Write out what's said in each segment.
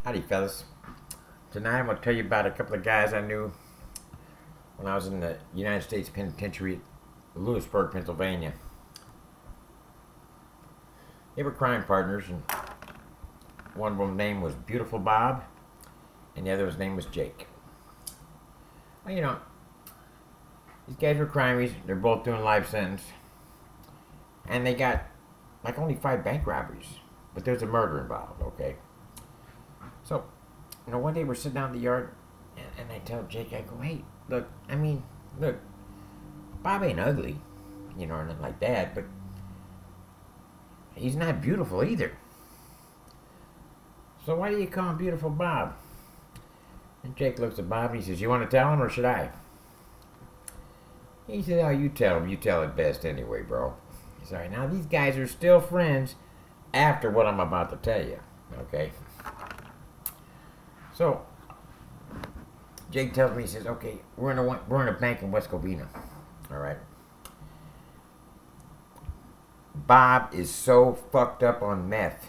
Howdy, fellas. Tonight I'm going to tell you about a couple of guys I knew when I was in the United States Penitentiary at Lewisburg, Pennsylvania. They were crime partners, and one of them's name was Beautiful Bob, and the other one's name was Jake. Well, these guys were crimies. They're both doing life sentence, and they got like only 5 bank robberies, but there's a murder involved. Okay, so one day we're sitting out in the yard, and I tell Jake, I go, hey, look, Bob ain't ugly, or nothing like that, but he's not beautiful either. So why do you call him Beautiful Bob? And Jake looks at Bob and he says, you want to tell him or should I? He said, oh, you tell him. You tell it best anyway, bro. He said, all right, now these guys are still friends after what I'm about to tell you, okay? So Jake tells me, he says, okay, we're in a bank in West Covina, all right? Bob is so fucked up on meth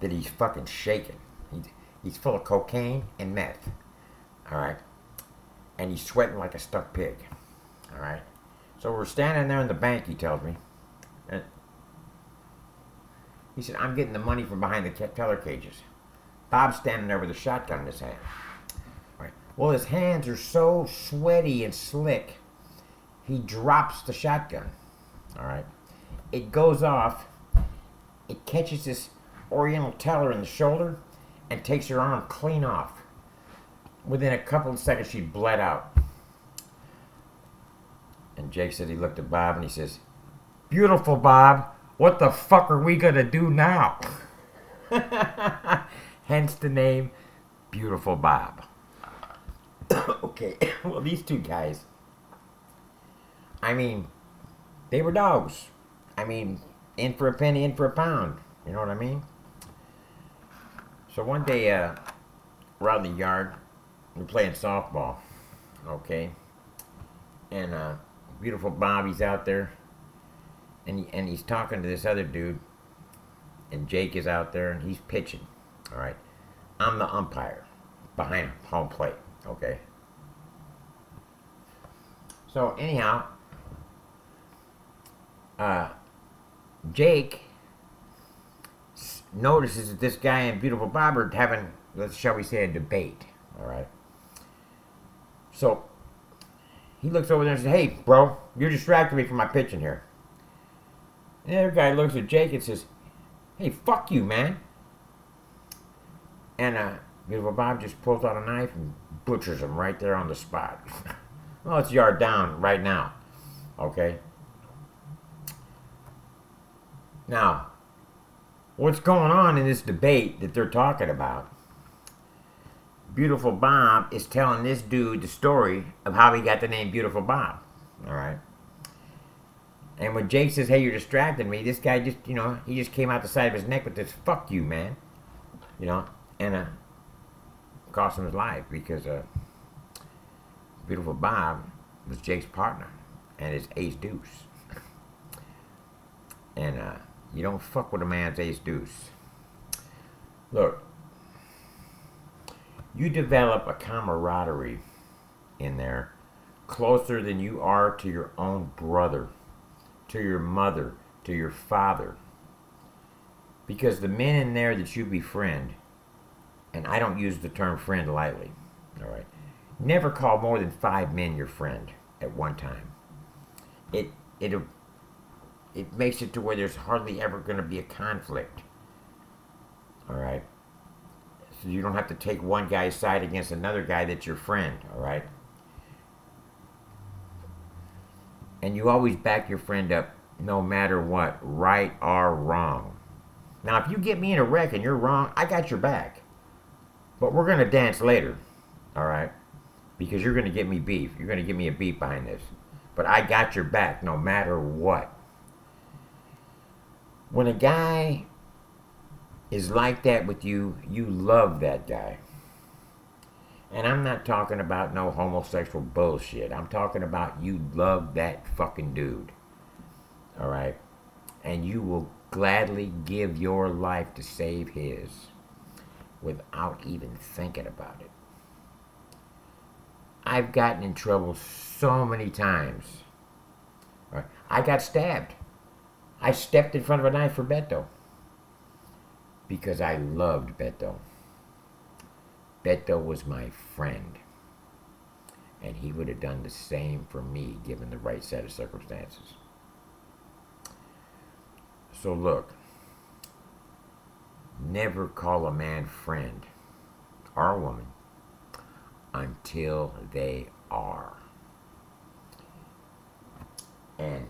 that he's fucking shaking. He's full of cocaine and meth, all right? And he's sweating like a stuck pig, all right? So we're standing there in the bank, he tells me. And he said, I'm getting the money from behind the teller cages. Bob's standing there with a shotgun in his hand. All right. Well, his hands are so sweaty and slick, he drops the shotgun, all right? It goes off. It catches this Oriental teller in the shoulder and takes her arm clean off. Within a couple of seconds, she bled out. And Jake said he looked at Bob and he says, Beautiful Bob, what the fuck are we gonna do now? Hence the name Beautiful Bob. Okay, well, these two guys, they were dogs. In for a penny, in for a pound. You know what I mean? So one day, we're out in the yard. We're playing softball. Okay? And Beautiful Bob, he's out there. And he's talking to this other dude. And Jake is out there and he's pitching. All right? I'm the umpire behind home plate. Okay? So anyhow, Jake notices that this guy and Beautiful Bob are having, shall we say, a debate. All right. So he looks over there and says, hey, bro, you're distracting me from my pitching here. And the other guy looks at Jake and says, hey, fuck you, man. And Beautiful Bob just pulls out a knife and butchers him right there on the spot. Well, it's a yard down right now. Okay. Now, what's going on in this debate that they're talking about? Beautiful Bob is telling this dude the story of how he got the name Beautiful Bob. All right. And when Jake says, hey, you're distracting me, this guy just, he just came out the side of his neck with this, fuck you, man. And cost him his life because Beautiful Bob was Jake's partner and his ace deuce. And you don't fuck with a man's ace deuce. Look, you develop a camaraderie in there closer than you are to your own brother, to your mother, to your father. Because the men in there that you befriend, and I don't use the term friend lightly, all right? Never call more than 5 men your friend at one time. It makes it to where there's hardly ever going to be a conflict. All right? So you don't have to take one guy's side against another guy that's your friend. All right? And you always back your friend up no matter what, right or wrong. Now, if you get me in a wreck and you're wrong, I got your back. But we're going to dance later. All right? Because you're going to get me beef. You're going to give me a beef behind this. But I got your back no matter what. When a guy is like that with you, you love that guy. And I'm not talking about no homosexual bullshit. I'm talking about you love that fucking dude. All right? And you will gladly give your life to save his. without even thinking about it. I've gotten in trouble so many times. Right? I got stabbed. I stepped in front of a knife for Beto because I loved Beto. Beto was my friend, and he would have done the same for me given the right set of circumstances. So look, never call a man friend or a woman until they are. And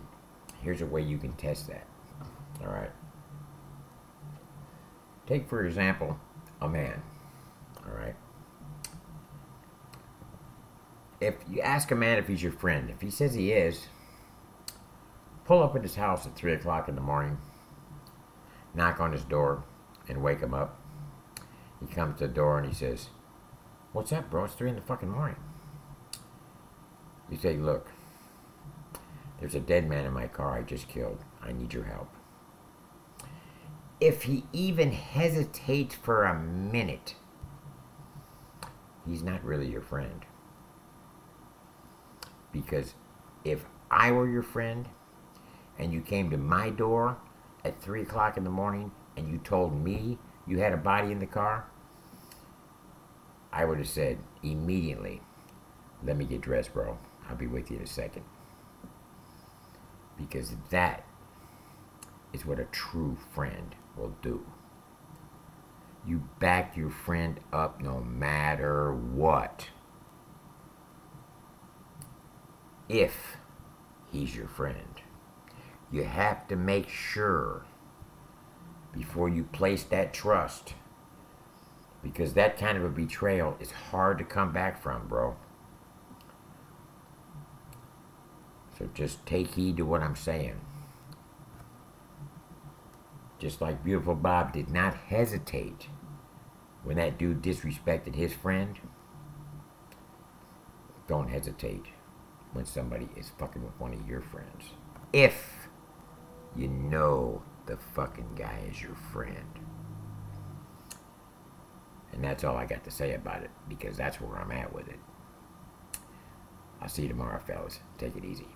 here's a way you can test that. All right. Take, for example, a man. All right. If you ask a man if he's your friend, if he says he is, pull up at his house at 3 o'clock in the morning, knock on his door, and wake him up. He comes to the door and he says, "What's up, bro? It's 3 in the fucking morning." You say, "Look, there's a dead man in my car I just killed. I need your help." If he even hesitates for a minute, he's not really your friend. Because if I were your friend and you came to my door at 3 o'clock in the morning and you told me you had a body in the car, I would have said immediately, "Let me get dressed, bro. I'll be with you in a second." Because that is what a true friend will do. You back your friend up no matter what. If he's your friend. You have to make sure before you place that trust, because that kind of a betrayal is hard to come back from, bro. So just take heed to what I'm saying. Just like Beautiful Bob did not hesitate when that dude disrespected his friend, don't hesitate when somebody is fucking with one of your friends. If you know the fucking guy is your friend. And that's all I got to say about it, because that's where I'm at with it. I'll see you tomorrow, fellas. Take it easy.